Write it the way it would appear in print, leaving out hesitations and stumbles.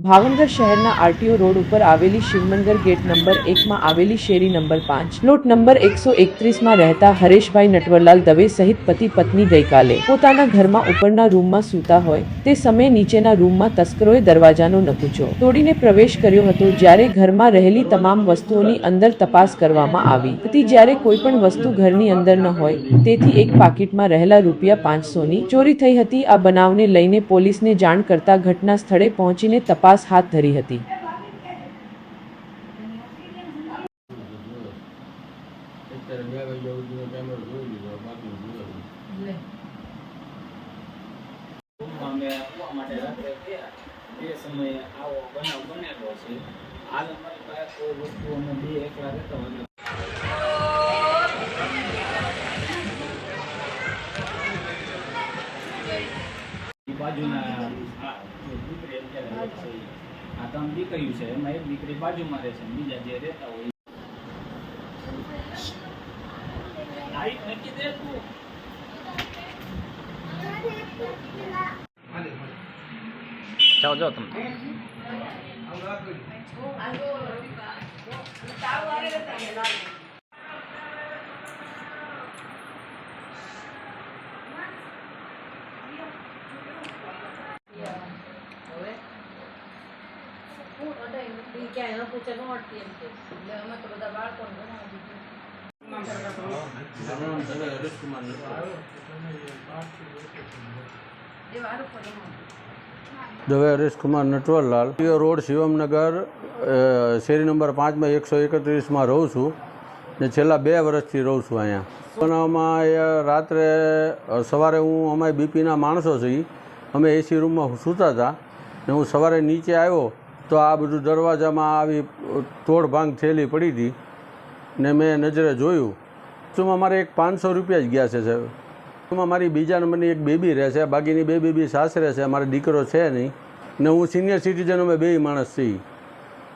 ભાવનગર શહેરના RTO road ઉપર આવેલી શિવમંગર ગેટ નંબર 1 માં આવેલી શેરી નંબર 5 પ્લોટ નંબર 131 માં રહેતા હરેશભાઈ નટવરલાલ દવે સહિત પતિ પત્ની ગઈકાલે પોતાના ઘરમાં ઉપરના રૂમમાં સૂતા હોય તે સમયે નીચેના રૂમમાં તસ્કરોએ દરવાજાનો નકુચો તોડીને પ્રવેશ કર્યો હતો। જ્યારે ઘરમાં રહેલી તમામ વસ્તુઓની અંદર તપાસ કરવામાં આવી હતી, જ્યારે કોઈ પણ વસ્તુ ઘરની અંદર ન હોય તેથી એક પાકીટમાં રહેલા રૂપિયા 500ની ચોરી થઈ હતી। આ બનાવને લઈને પોલીસને જાણ કરતા ઘટના સ્થળે પહોંચીને તપાસ હાથ ધરી હતી। આ ત્રણ દીકરીઓ છે, એમાં એક દીકરી બાજુમાં રહે છે, બીજા જે રહેતા હોય જાઓ જાઓ તમે ક્યાંય ન પૂછે ન અટકી એમ કે એટલે અમે તો બધા બાળકોને બનાવી દવે હરેશકુમાર નટવરલાલ, રોડ શિવમનગર શેરી નંબર 5 માં 131માં રહું છું ને છેલ્લા 2 વર્ષથી રહું છું અહીંયા। બનાવમાં રાત્રે સવારે અમારે બીપીના માણસો છીએ, અમે એસી રૂમમાં સૂતા હતા ને હું સવારે નીચે આવ્યો તો આ બધું દરવાજામાં આવી તોડભાંગ થયેલી પડી હતી ને મેં નજરે જોયું તો મારે એક 500 રૂપિયા જ ગયા છે સાહેબ। એમાં મારી બીજા નંબરની એક બેબી રહે છે, બાકીની 2 બેબી સાસરે છે, મારો દીકરો છે નહીં ને હું સિનિયર સિટીઝન, અમે 2 માણસ છીએ।